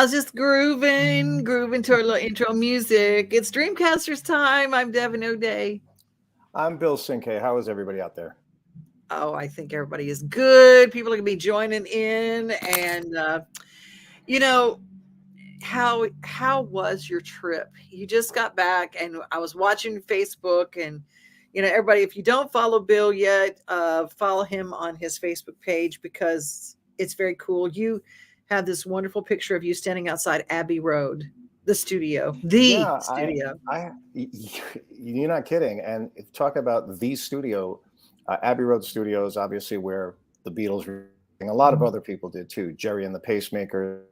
was just grooving to our little intro music. It's Dreamcasters time. I'm Devon O'Day. I'm Bill Cinque. How is everybody out there? Oh, I think everybody is good. People are gonna be joining in, and you know how was your trip? You just got back, and I was watching Facebook, and everybody. If you don't follow Bill yet, follow him on his Facebook page because it's very cool. You have this wonderful picture of you standing outside Abbey Road, the studio, the Yeah, studio. you're not kidding. And talk about the studio, Abbey Road Studios, obviously where the Beatles, and a lot of other people did too. Jerry and the Pacemakers,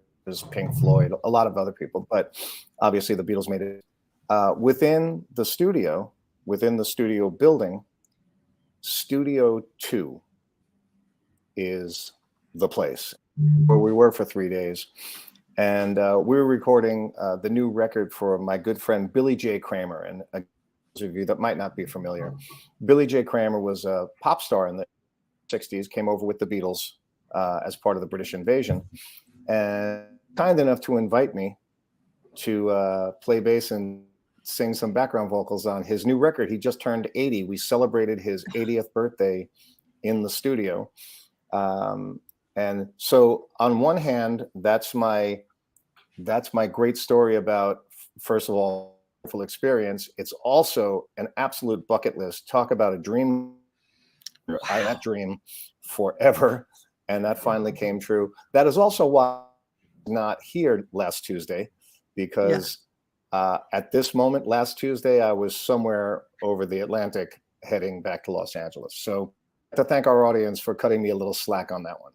Pink Floyd, a lot of other people, but obviously the Beatles made it. Within the studio building, Studio 2 is the place where we were for 3 days. And we were recording the new record for my good friend Billy J. Kramer. And those of you that might not be familiar, Billy J. Kramer was a pop star in the 60s, came over with the Beatles as part of the British invasion, and kind enough to invite me to play bass and sing some background vocals on his new record. He just turned 80. We celebrated his 80th birthday in the studio. And so on one hand, that's my great story about, first of all, full experience. It's also an absolute bucket list. Talk about a dream. Wow. I had that dream forever, and that finally came true. That is also why I'm not here last Tuesday, because at this moment, last Tuesday, I was somewhere over the Atlantic heading back to Los Angeles. So I have to thank our audience for cutting me a little slack on that one.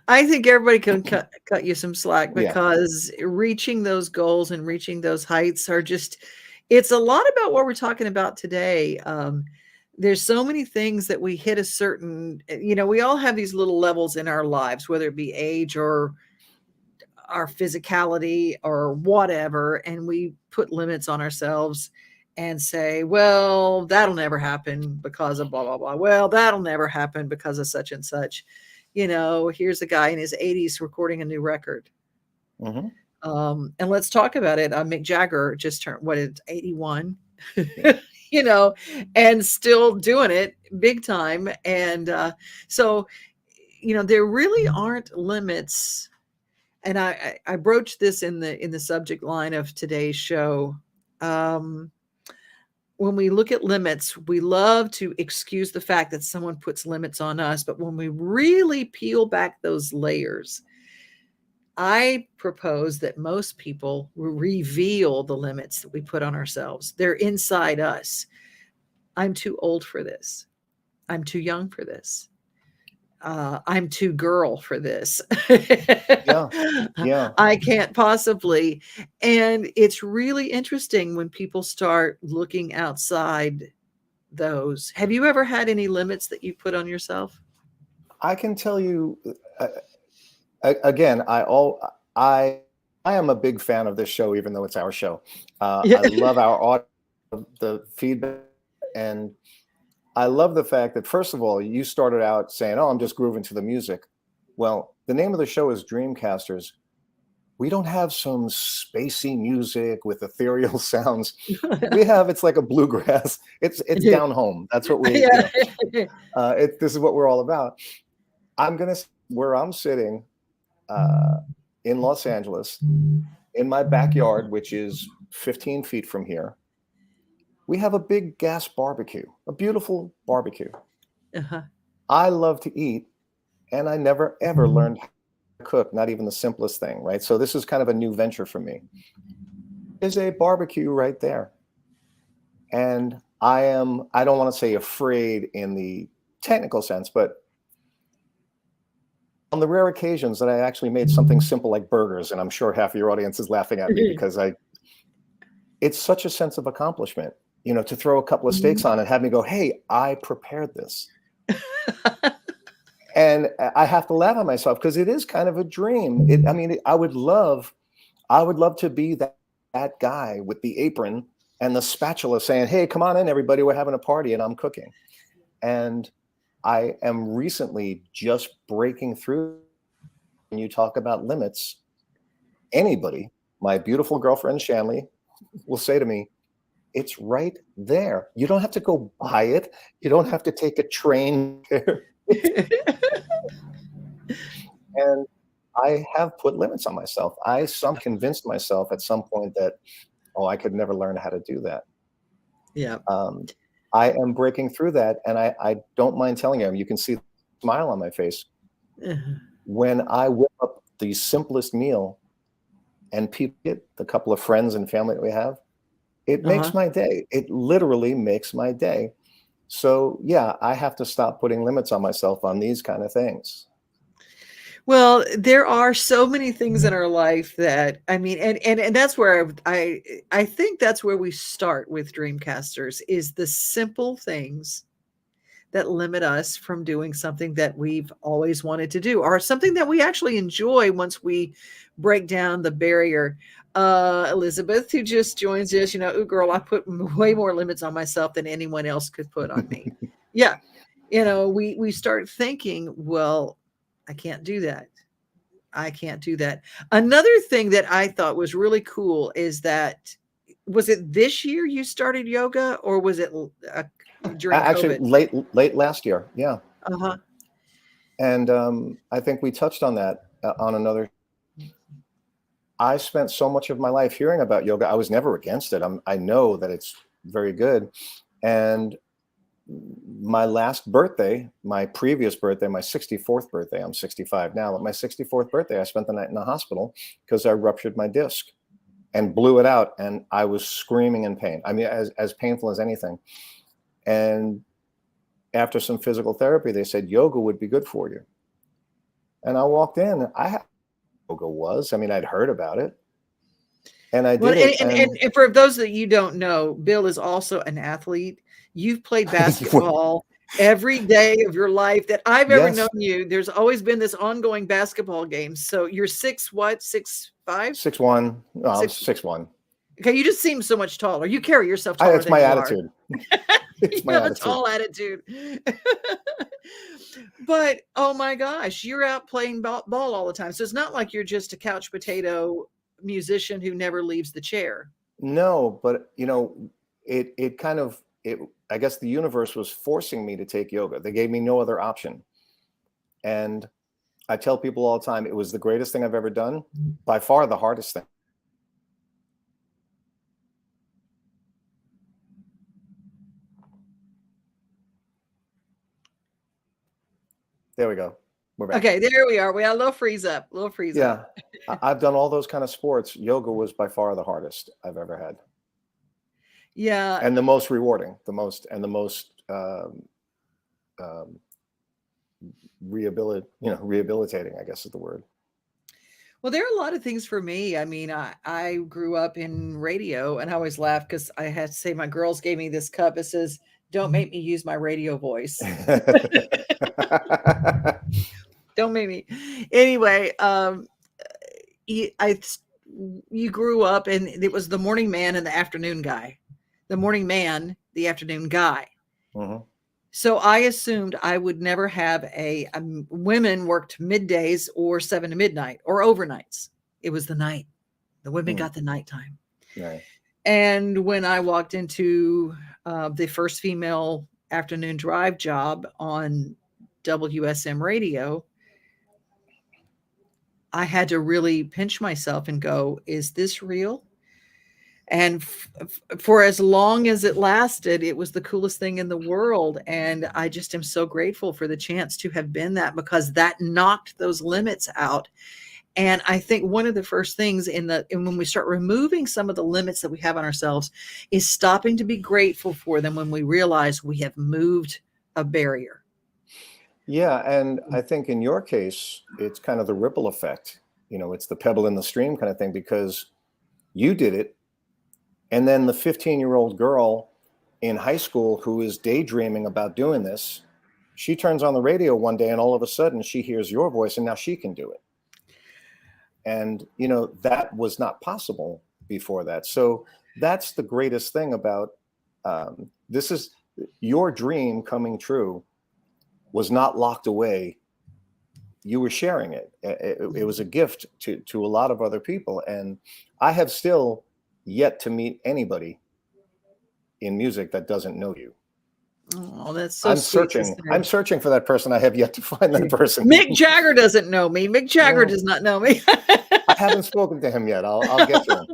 I think everybody can cut you some slack Yeah. because reaching those goals and reaching those heights are just, it's a lot about what we're talking about today. There's so many things that we hit a certain, we all have these little levels in our lives, whether it be age or our physicality or whatever, and we put limits on ourselves and say, well, that'll never happen because of blah, blah, blah. Well, that'll never happen because of such and such. Here's a guy in his 80s recording a new record. Mm-hmm. And let's talk about it. Mick Jagger just turned, 81, and still doing it big time. And so, there really aren't limits. And I broached this in the subject line of today's show. When we look at limits, we love to excuse the fact that someone puts limits on us. But when we really peel back those layers, I propose that most people reveal the limits that we put on ourselves. They're inside us. I'm too old for this. I'm too young for this. I'm too girl for this. Yeah. I can't possibly. And it's really interesting when people start looking outside those. Have you ever had any limits that you put on yourself? I can tell you, again, I am a big fan of this show, even though it's our show. I love our audience, the feedback, and I love the fact that, first of all, you started out saying, "Oh, I'm just grooving to the music." Well, the name of the show is Dreamcasters. We don't have some spacey music with ethereal sounds. It's like a bluegrass. It's down home. That's what we. This is what we're all about. Where I'm sitting in Los Angeles, in my backyard, which is 15 feet from here. We have a big gas barbecue, a beautiful barbecue. Uh-huh. I love to eat, and I never, ever learned how to cook, not even the simplest thing, right? So this is kind of a new venture for me. There's a barbecue right there. And I don't want to say afraid in the technical sense, but on the rare occasions that I actually made something simple like burgers, and I'm sure half of your audience is laughing at me because it's such a sense of accomplishment. To throw a couple of steaks on and have me go, "Hey, I prepared this." And I have to laugh at myself because it is kind of a dream. I would love to be that guy with the apron and the spatula saying, "Hey, come on in, everybody. We're having a party and I'm cooking." And I am recently just breaking through. When you talk about limits, anybody, my beautiful girlfriend Shanley, will say to me, it's right there. You don't have to go buy it. You don't have to take a train there. And I have put limits on myself. Some convinced myself at some point that, oh, I could never learn how to do that. Yeah. I am breaking through that, and I don't mind telling you. You can see the smile on my face when I whip up the simplest meal, and people get the couple of friends and family that we have. It makes my day. It literally makes my day. So yeah, I have to stop putting limits on myself on these kind of things. Well, there are so many things in our life that, I mean, and that's where I think that's where we start with Dreamcasters, is the simple things that limit us from doing something that we've always wanted to do, or something that we actually enjoy once we break down the barrier. Elizabeth, who just joins us, ooh, girl, I put way more limits on myself than anyone else could put on me. Yeah. We start thinking, well, I can't do that. I can't do that. Another thing that I thought was really cool is that, was it this year you started yoga, or was it during Actually, COVID? late last year. Yeah. Uh-huh. And I think we touched on that on another. I spent so much of my life hearing about yoga. I was never against it. I know that it's very good. And my last birthday, my previous birthday, my 64th birthday, I'm 65 now, but my 64th birthday, I spent the night in the hospital because I ruptured my disc and blew it out. And I was screaming in pain. I mean, as painful as anything. And after some physical therapy, they said yoga would be good for you. And I walked in. Yoga was. I mean, I'd heard about it, and I did it. And for those that you don't know, Bill is also an athlete. You've played basketball every day of your life that I've ever known you. There's always been this ongoing basketball game. So you're 6'5"? 6'1". 6'1". Okay, you just seem so much taller. You carry yourself taller it's than my you attitude. It's you have a tall attitude. But oh my gosh, you're out playing ball all the time. So it's not like you're just a couch potato musician who never leaves the chair. No, but it kind of, I guess the universe was forcing me to take yoga. They gave me no other option. And I tell people all the time, it was the greatest thing I've ever done, by far the hardest thing. There we go. We're back. Okay, there we are. We had a little freeze up. Yeah. I've done all those kind of sports. Yoga was by far the hardest I've ever had. Yeah. And the most rewarding, the most rehabilitating, I guess is the word. Well, there are a lot of things for me. I mean, I grew up in radio, and I always laugh because I had to say, my girls gave me this cup. It says, "Don't make me use my radio voice." Don't make me. Anyway, you grew up, and it was the morning man and the afternoon guy. The morning man, the afternoon guy. Mm-hmm. So I assumed I would never have women worked middays or 7 to midnight or overnights. It was the night. The women got the nighttime. Right. And when I walked into the first female afternoon drive job on WSM radio, I had to really pinch myself and go, is this real? And for as long as it lasted, it was the coolest thing in the world. And I just am so grateful for the chance to have been that, because that knocked those limits out. And I think one of the first things and when we start removing some of the limits that we have on ourselves is stopping to be grateful for them when we realize we have moved a barrier. Yeah. And I think in your case, it's kind of the ripple effect. It's the pebble in the stream kind of thing, because you did it. And then the 15-year-old girl in high school who is daydreaming about doing this, she turns on the radio one day and all of a sudden she hears your voice and now she can do it. And, that was not possible before that. So that's the greatest thing about this is your dream coming true was not locked away you were sharing it. It was a gift to a lot of other people. And I have still yet to meet anybody in music that doesn't know you. Oh, that's so sweet to say. I'm searching for that person. I have yet to find that person. Mick Jagger doesn't know me. Mick Jagger does not know me. I haven't spoken to him yet. I'll get to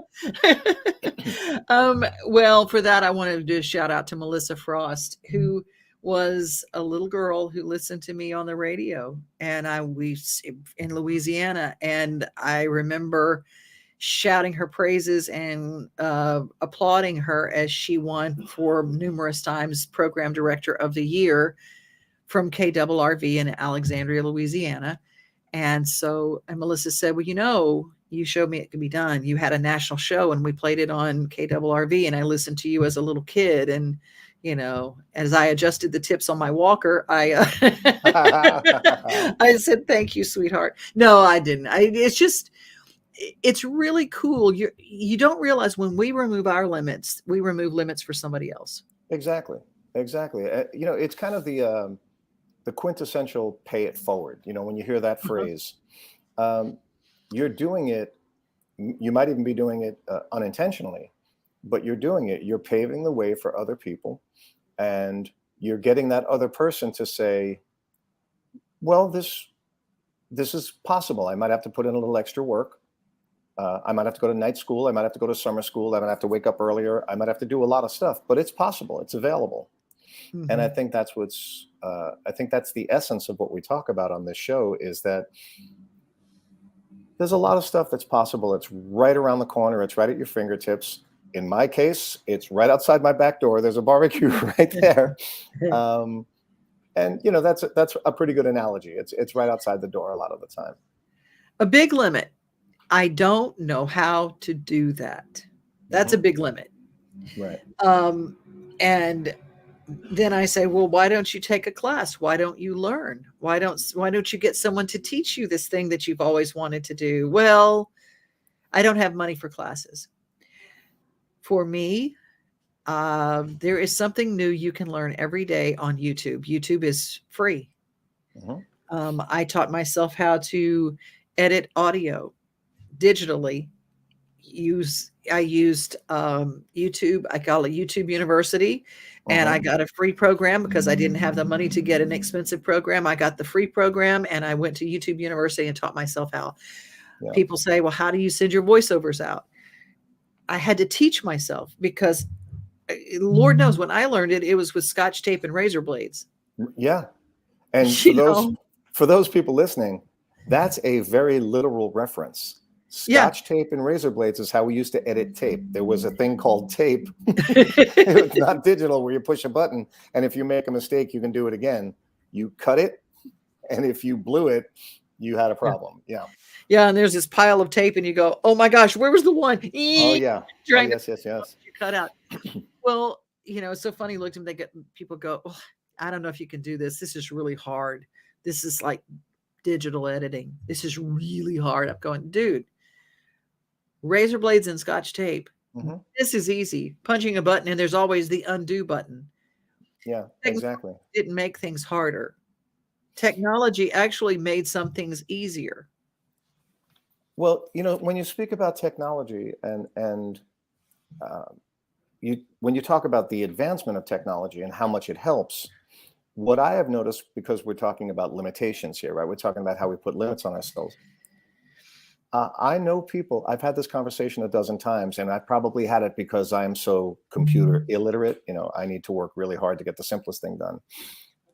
him. Well, for that, I wanted to do a shout out to Melissa Frost, who was a little girl who listened to me on the radio, and we in Louisiana, and I remember shouting her praises and applauding her as she won for numerous times Program Director of the Year from KRRV in Alexandria, Louisiana. And so, and Melissa said, well, you showed me it could be done. You had a national show and we played it on KRRV, and I listened to you as a little kid. And, as I adjusted the tips on my walker, I said, thank you, sweetheart. No, I didn't. It's really cool. You don't realize when we remove our limits, we remove limits for somebody else. Exactly. It's kind of the quintessential pay it forward. When you hear that phrase, you're doing it. You might even be doing it unintentionally, but you're doing it. You're paving the way for other people, and you're getting that other person to say, well, this is possible. I might have to put in a little extra work. I might have to go to night school. I might have to go to summer school. I might have to wake up earlier. I might have to do a lot of stuff, but it's possible. It's available. Mm-hmm. And I think that's that's the essence of what we talk about on this show, is that there's a lot of stuff that's possible. It's right around the corner. It's right at your fingertips. In my case, it's right outside my back door. There's a barbecue right there. And that's a pretty good analogy. It's right outside the door a lot of the time. A big limit. I don't know how to do that. That's a big limit. Right. And then I say, well, why don't you take a class? Why don't you learn? Why don't you get someone to teach you this thing that you've always wanted to do? Well, I don't have money for classes. For me, there is something new you can learn every day on YouTube. YouTube is free. Mm-hmm. I taught myself how to edit audio digitally. I used YouTube. I call it YouTube University. And I got a free program because I didn't have the money to get an expensive program. I got the free program and I went to YouTube University and taught myself how. Yeah. People say, well, how do you send your voiceovers out? I had to teach myself, because Lord knows when I learned it, it was with Scotch tape and razor blades. Yeah. And for those people listening, that's a very literal reference. Scotch tape and razor blades is how we used to edit tape. There was a thing called tape. It was not digital, where you push a button, and if you make a mistake, you can do it again. You cut it, and if you blew it, you had a problem. Yeah. Yeah, and there's this pile of tape, and you go, "Oh my gosh, where was the one?" Oh yeah. Yes. You cut out. Well, it's so funny. Look, people go, oh, "I don't know if you can do this. This is really hard. This is like digital editing. This is really hard." I'm going, dude. Razor blades and Scotch tape. Mm-hmm. This is easy. Punching a button, and there's always the undo button. Yeah, exactly. Didn't make things harder. Technology actually made some things easier. Well, when you speak about technology and when you talk about the advancement of technology and how much it helps, what I have noticed, because we're talking about limitations here, right? We're talking about how we put limits on ourselves. I know people, I've had this conversation a dozen times, and I probably had it because I am so computer illiterate. I need to work really hard to get the simplest thing done.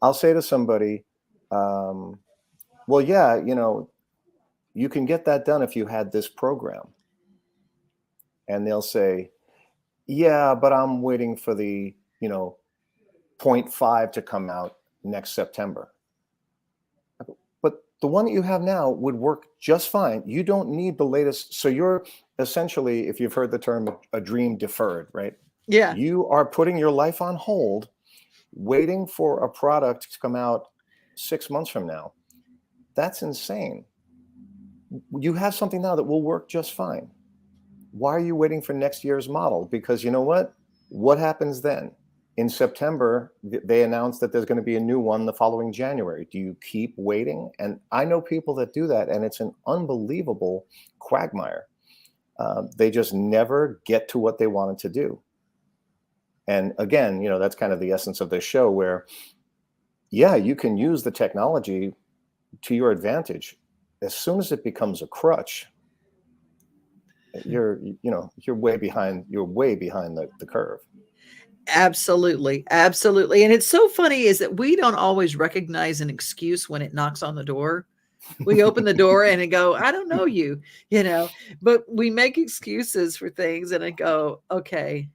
I'll say to somebody, well, yeah, you can get that done if you had this program. And they'll say, yeah, but I'm waiting for the, 0.5 to come out next September. But the one that you have now would work just fine. You don't need the latest. So you're essentially, if you've heard the term, a dream deferred, right? Yeah. You are putting your life on hold, waiting for a product to come out 6 months from now. That's insane. You have something now that will work just fine. Why are you waiting for next year's model? Because you know what? What happens then? in September, they announced that there's going to be a new one the following January. Do you keep waiting? And I know people that do that, and it's an unbelievable quagmire. They just never get to what they wanted to do. And again, that's kind of the essence of this show, where, yeah, you can use the technology to your advantage. As soon as it becomes a crutch, you're way behind the curve. Absolutely. Absolutely. And it's so funny is that we don't always recognize an excuse when it knocks on the door. We open the door and go, I don't know you, but we make excuses for things and I go, okay,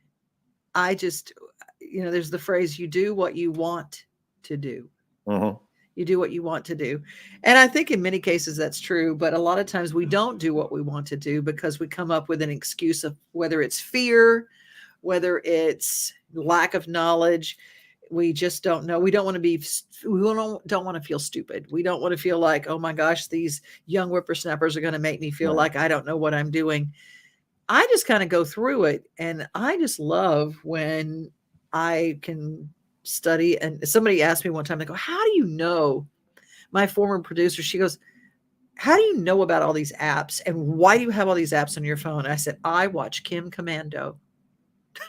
I just, there's the phrase, you do what you want to do. Mm-hmm. You do what you want to do. And I think in many cases that's true, but a lot of times we don't do what we want to do because we come up with an excuse of whether it's fear, whether it's lack of knowledge. We just don't know. We don't want to feel stupid. We don't want to feel like, oh my gosh, these young whippersnappers are going to make me feel like I don't know what I'm doing. I just kind of go through it. And I just love when I can study. And somebody asked me one time, they go, how do you know? My former producer, she goes, how do you know about all these apps? And why do you have all these apps on your phone? I said, I watch Kim Commando.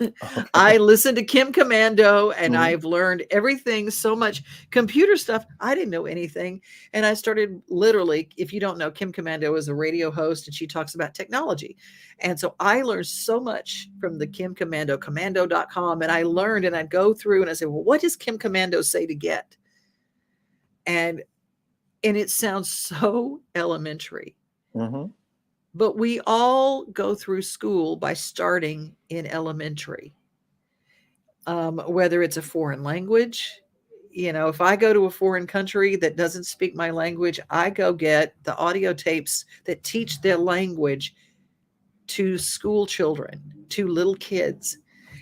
Okay. I listened to Kim Commando and I've learned everything, so much computer stuff. I didn't know anything. And I started literally, if you don't know, Kim Commando is a radio host and she talks about technology. And so I learned so much from the Kim Commando, commando.com. And I learned and I'd go through and I said, well, what does Kim Commando say to get? And it sounds so elementary. Mm-hmm. But we all go through school by starting in elementary, whether it's a foreign language. If I go to a foreign country that doesn't speak my language, I go get the audio tapes that teach their language to school children, to little kids.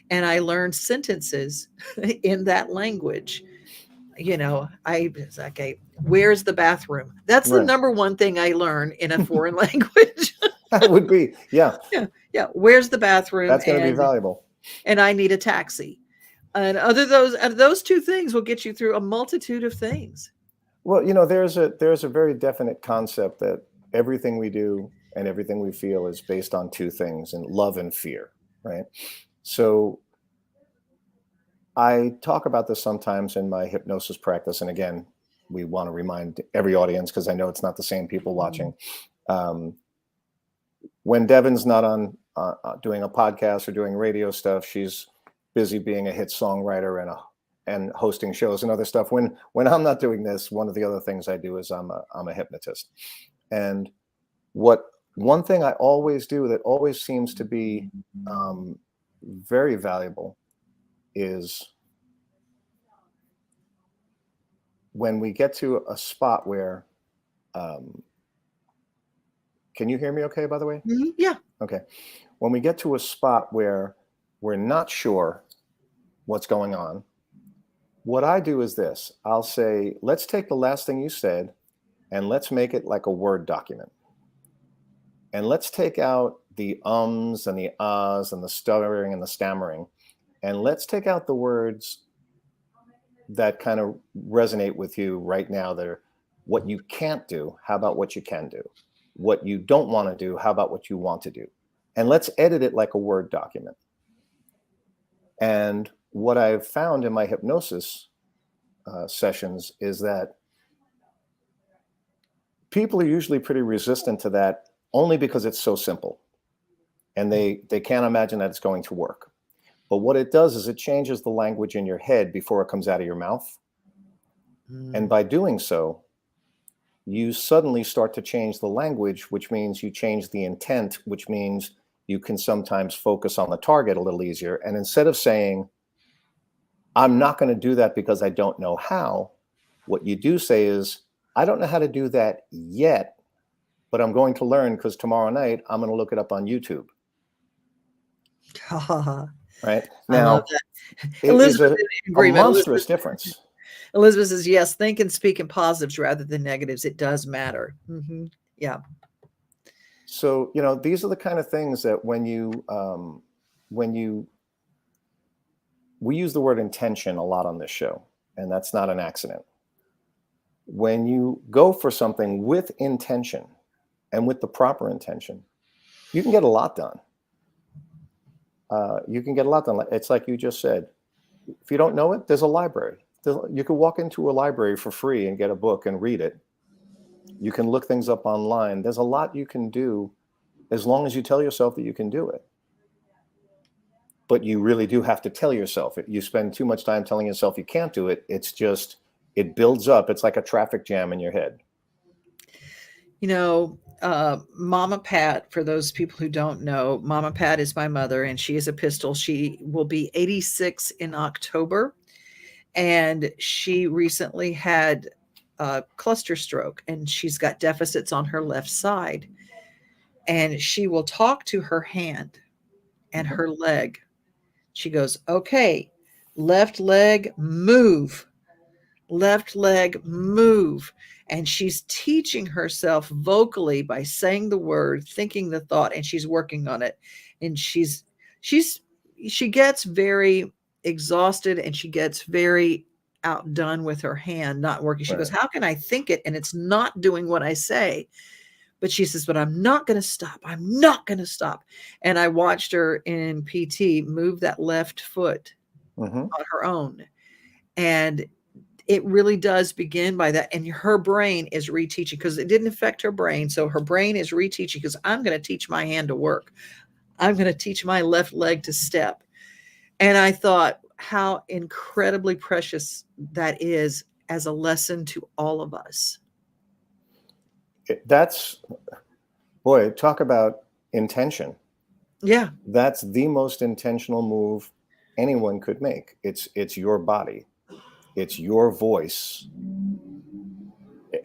And I learn sentences in that language. Okay, where's the bathroom? That's the number one thing I learn in a foreign language. That would be, yeah. Yeah. Where's the bathroom? That's going to be valuable. And I need a taxi. And those two things will get you through a multitude of things. Well, there's a very definite concept that everything we do and everything we feel is based on two things, and love and fear, right? So I talk about this sometimes in my hypnosis practice. And again, we want to remind every audience, because I know it's not the same people watching. When Devon's not on doing a podcast or doing radio stuff, she's busy being a hit songwriter and hosting shows and other stuff. When I'm not doing this, one of the other things I do is I'm a hypnotist. And one thing I always do that always seems to be very valuable is when we get to a spot where can you hear me okay, by the way? Mm-hmm. Yeah. Okay. When we get to a spot where we're not sure what's going on, what I do is this. I'll say, let's take the last thing you said and let's make it like a Word document. And let's take out the ums and the ahs and the stuttering and the stammering. And let's take out the words that kind of resonate with you right now. They're what you can't do. How about what you can do? What you don't want to do, how about what you want to do? And let's edit it like a Word document. And what I've found in my hypnosis sessions is that people are usually pretty resistant to that, only because it's so simple. And they can't imagine that it's going to work. But what it does is it changes the language in your head before it comes out of your mouth. And by doing so, you suddenly start to change the language, which means you change the intent, which means you can sometimes focus on the target a little easier. And instead of saying, I'm not going to do that because I don't know how, what you do say is, I don't know how to do that yet, but I'm going to learn because tomorrow night I'm going to look it up on YouTube. Right? Now, it is a monstrous difference. Elizabeth says, yes, think and speak in positives rather than negatives. It does matter. Mm-hmm. Yeah. So, these are the kind of things that when we use the word intention a lot on this show, and that's not an accident. When you go for something with intention and with the proper intention, you can get a lot done. You can get a lot done. It's like you just said. If you don't know it, there's a library. You could walk into a library for free and get a book and read it. You can look things up online. There's a lot you can do as long as you tell yourself that you can do it. But you really do have to tell yourself it. You spend too much time telling yourself you can't do it. It's just, it builds up. It's like a traffic jam in your head. You know, Mama Pat, for those people who don't know, Mama Pat is my mother, and she is a pistol. She will be 86 in October, and she recently had a cluster stroke, and she's got deficits on her left side. And she will talk to her hand and her leg. She goes, okay, left leg, move. Left leg, move. And she's teaching herself vocally by saying the word, thinking the thought, and she's working on it. And she gets very exhausted, and she gets very outdone with her hand not working. She Right. goes, how can I think it and it's not doing what I say? But she says, but I'm not going to stop. I'm not going to stop. And I watched her in PT move that left foot on her own. And it really does begin by that. And her brain is reteaching, because it didn't affect her brain. So her brain is reteaching, because I'm going to teach my hand to work. I'm going to teach my left leg to step. And I thought how incredibly precious that is as a lesson to all of us. That's, boy, talk about intention. Yeah. That's the most intentional move anyone could make. It's your body. It's your voice.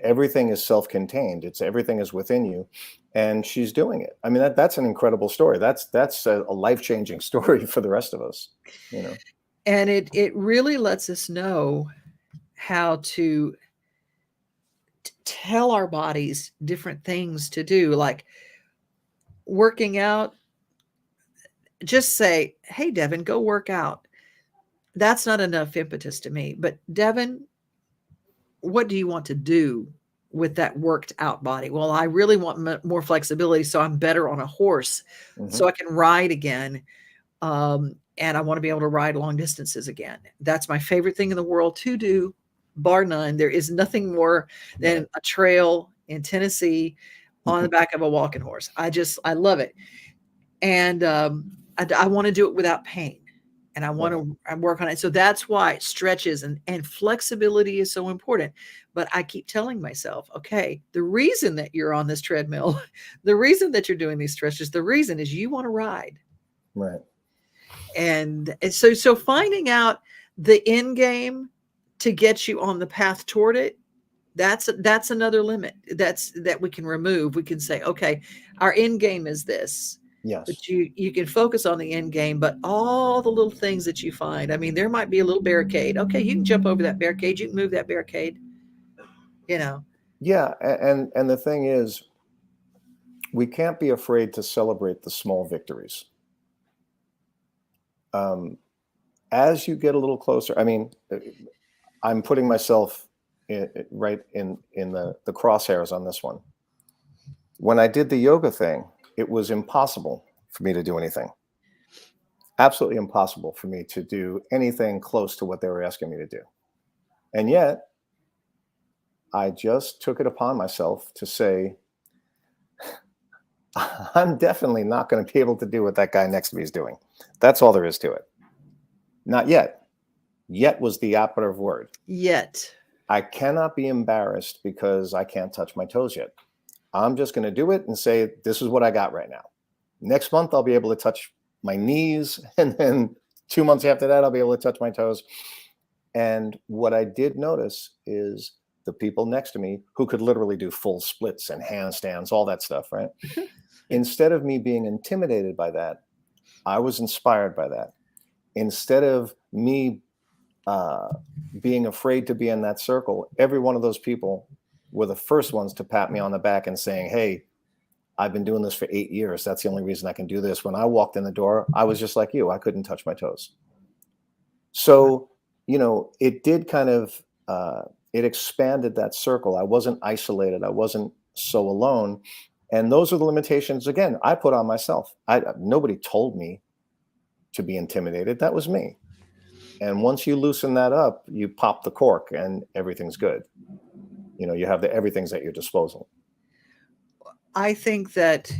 Everything is self-contained. Everything is within you, and she's doing it. I mean, that's an incredible story. That's a life-changing story for the rest of us, you know. And it really lets us know how to tell our bodies different things to do, like working out. Just say, hey, Devon, go work out. That's not enough impetus to me. But Devon, what do you want to do with that worked out body? Well, I really want more flexibility, so I'm better on a horse, so I can ride again. And I want to be able to ride long distances again. That's my favorite thing in the world to do, bar none. There is nothing more than a trail in Tennessee on the back of a walking horse. I love it. And I want to do it without pain. And I want to work on it. So that's why stretches and flexibility is so important. But I keep telling myself, okay, the reason that you're on this treadmill, the reason that you're doing these stretches, the reason is you want to ride. Right. And so finding out the end game to get you on the path toward it, that's another limit that we can remove. We can say, okay, our end game is this. Yes. But you can focus on the end game, but all the little things that you find. I mean, there might be a little barricade. Okay, you can jump over that barricade. You can move that barricade. You know. Yeah, and the thing is, we can't be afraid to celebrate the small victories. As you get a little closer, I mean, I'm putting myself right in the crosshairs on this one. When I did the yoga thing, it was impossible for me to do anything. Absolutely impossible for me to do anything close to what they were asking me to do. And yet, I just took it upon myself to say, I'm definitely not going to be able to do what that guy next to me is doing. That's all there is to it. Not yet. Yet was the operative word. Yet. I cannot be embarrassed because I can't touch my toes yet. I'm just going to do it and say, this is what I got right now. Next month, I'll be able to touch my knees. And then 2 months after that, I'll be able to touch my toes. And what I did notice is the people next to me who could literally do full splits and handstands, all that stuff, right? Instead of me being intimidated by that, I was inspired by that. Instead of me being afraid to be in that circle, every one of those people were the first ones to pat me on the back and saying, hey, I've been doing this for 8 years. That's the only reason I can do this. When I walked in the door, I was just like you. I couldn't touch my toes. So, it did kind of, it expanded that circle. I wasn't isolated. I wasn't so alone. And those are the limitations, again, I put on myself. Nobody told me to be intimidated. That was me. And once you loosen that up, you pop the cork and everything's good. You have everything's at your disposal. I think that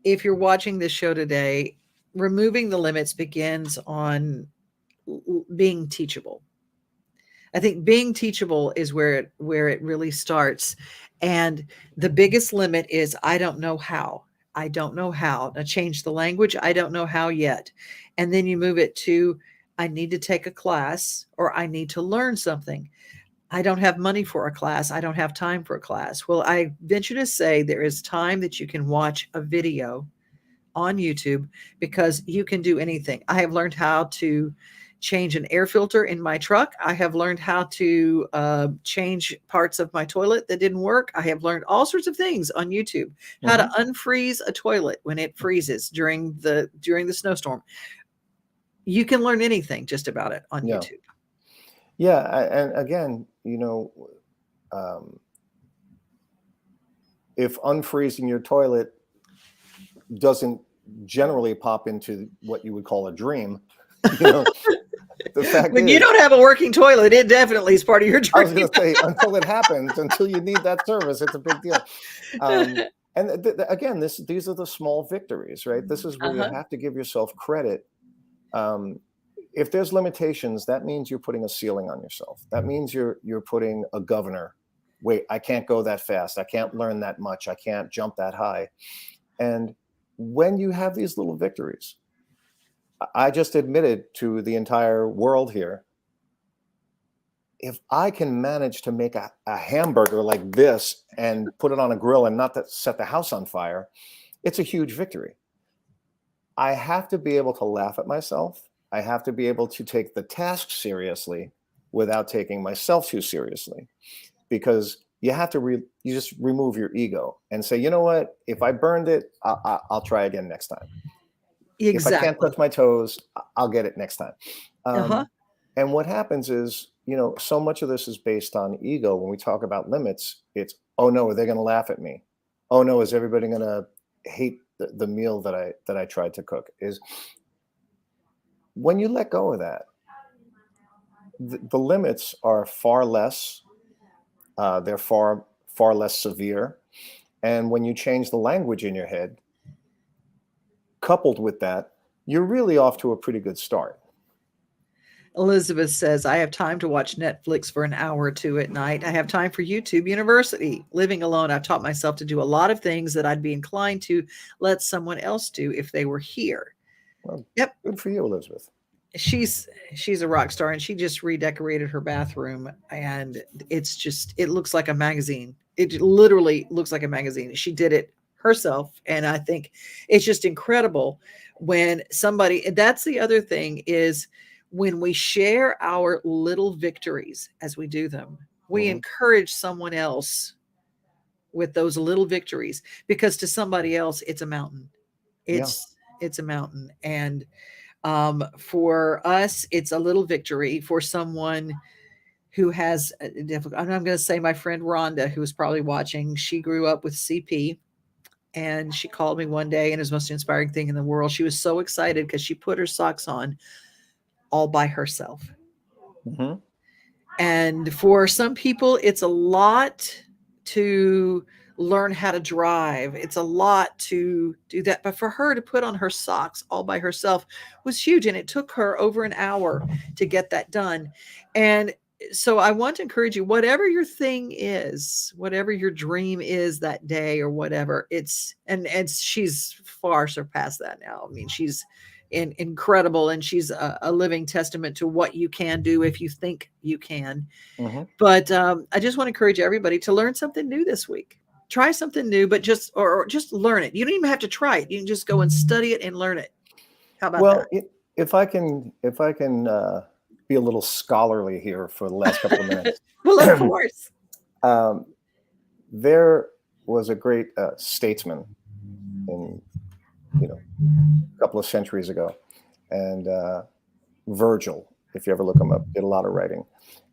if you're watching this show today, removing the limits begins on being teachable. I think being teachable is where it really starts. And the biggest limit is I don't know how. I don't know how. Now change the language. I don't know how yet. And then you move it to I need to take a class or I need to learn something. I don't have money for a class. I don't have time for a class. Well, I venture to say there is time that you can watch a video on YouTube because you can do anything. I have learned how to change an air filter in my truck. I have learned how to change parts of my toilet that didn't work. I have learned all sorts of things on YouTube. How to unfreeze a toilet when it freezes during the snowstorm. You can learn anything just about it on YouTube. Yeah, and again, if unfreezing your toilet doesn't generally pop into what you would call a dream, the fact when is, you don't have a working toilet, it definitely is part of your dream. I was going to say, until it happens, until you need that service, it's a big deal. And again, these are the small victories, right? This is where you have to give yourself credit. If there's limitations, that means you're putting a ceiling on yourself. That means you're putting a governor. Wait, I can't go that fast. I can't learn that much. I can't jump that high. And when you have these little victories, I just admitted to the entire world here, if I can manage to make a hamburger like this and put it on a grill and not set the house on fire, it's a huge victory. I have to be able to laugh at myself. I have to be able to take the task seriously without taking myself too seriously, because you have to you just remove your ego and say, you know what, if I burned it, I'll try again next time. Exactly. If I can't touch my toes, I'll get it next time. And what happens is, so much of this is based on ego. When we talk about limits, it's, oh no, are they going to laugh at me? Oh no, is everybody going to hate the meal that I tried to cook? Is when you let go of that, the limits are far less. They're far less severe. And when you change the language in your head, coupled with that, you're really off to a pretty good start. Elizabeth says, I have time to watch Netflix for an hour or two at night. I have time for YouTube University. Living alone, I've taught myself to do a lot of things that I'd be inclined to let someone else do if they were here. Well, yep. Good for you, Elizabeth. She's a rock star, and she just redecorated her bathroom, and it looks like a magazine. It literally looks like a magazine. She did it herself, and I think it's just incredible when somebody, that's the other thing, is when we share our little victories as we do them, we encourage someone else with those little victories, because to somebody else it's a mountain. It's a mountain. And for us, it's a little victory. For someone who has a difficult, I'm going to say my friend Rhonda, who is probably watching, she grew up with CP, and she called me one day, and it was the most inspiring thing in the world. She was so excited because she put her socks on all by herself. And for some people, it's a lot to learn how to drive. It's a lot to do that. But for her to put on her socks all by herself was huge. And it took her over an hour to get that done. And so I want to encourage you, whatever your thing is, whatever your dream is that day or whatever, and she's far surpassed that now. I mean, she's incredible, and she's a living testament to what you can do if you think you can. But I just want to encourage everybody to learn something new this week. Try something new, but just learn it. You don't even have to try it. You can just go and study it and learn it. How about that? If I can be a little scholarly here for the last couple of minutes. Well, of course. There was a great statesman in a couple of centuries ago, and Virgil, If you ever look him up, did a lot of writing.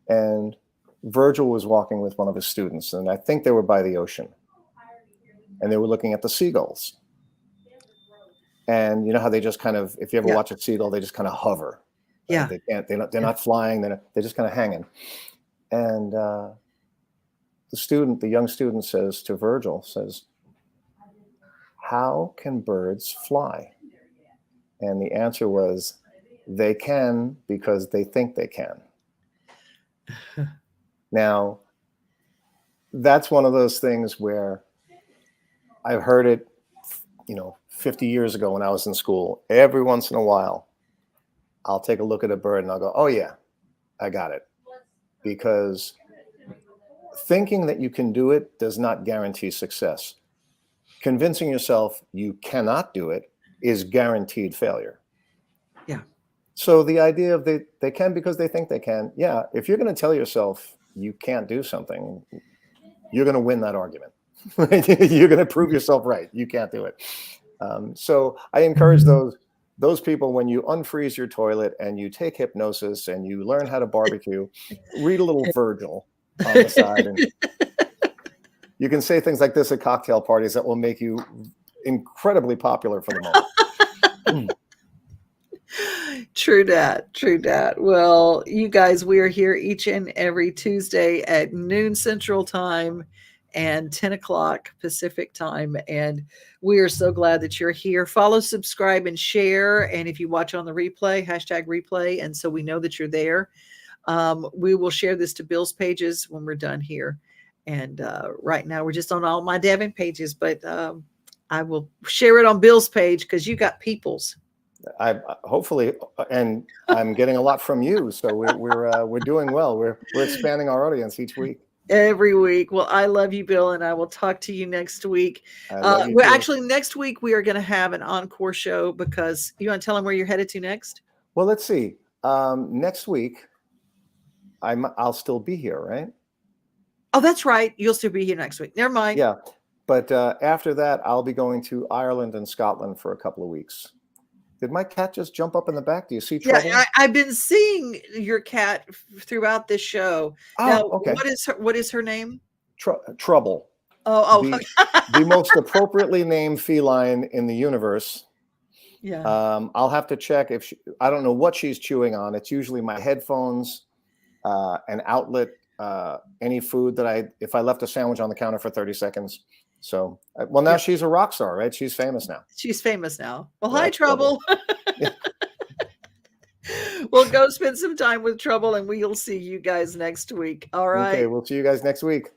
And Virgil was walking with one of his students, and I think they were by the ocean, and they were looking at the seagulls. And you know how they just kind of, if you ever watch a seagull, they just kind of hover. Yeah. They can't, they're not flying. They're just kind of hanging. And the young student says to Virgil, says, "How can birds fly?" And the answer was, "They can because they think they can." Now, that's one of those things where I've heard it, 50 years ago when I was in school. Every once in a while, I'll take a look at a bird and I'll go, "Oh yeah, I got it." Because thinking that you can do it does not guarantee success. Convincing yourself you cannot do it is guaranteed failure. Yeah. So the idea of they can because they think they can. Yeah. If you're going to tell yourself you can't do something, you're going to win that argument. You're going to prove yourself right. You can't do it. So I encourage those people, when you unfreeze your toilet and you take hypnosis and you learn how to barbecue, read a little Virgil on the side. And you can say things like this at cocktail parties that will make you incredibly popular for the moment. True dat. True dat. Well, you guys, we are here each and every Tuesday at noon Central Time and 10 o'clock Pacific Time. And we are so glad that you're here. Follow, subscribe, and share. And if you watch on the replay, #replay. And so we know that you're there. We will share this to Bill's pages when we're done here. And right now we're just on all my Devon pages, but I will share it on Bill's page because you got people's. I hopefully, and I'm getting a lot from you, so we're doing well. We're expanding our audience each week. Every week. Well, I love you, Bill, and I will talk to you next week. Well, actually, next week we are going to have an encore show because you want to tell them where you're headed to next? Well, let's see. Next week, I'll still be here, right? Oh, that's right. You'll still be here next week. Never mind. Yeah, but after that, I'll be going to Ireland and Scotland for a couple of weeks. Did my cat just jump up in the back? Do you see Trouble? Yeah, I've been seeing your cat throughout this show. Oh, now, okay. What is her name? Trouble. Oh. The most appropriately named feline in the universe. Yeah. I'll have to check if I don't know what she's chewing on. It's usually my headphones, an outlet, any food that if I left a sandwich on the counter for 30 seconds. So, well, now she's a rock star, right? She's famous now. She's famous now. Well, hi, Trouble. Well, go spend some time with Trouble, and we'll see you guys next week. All right. Okay, we'll see you guys next week.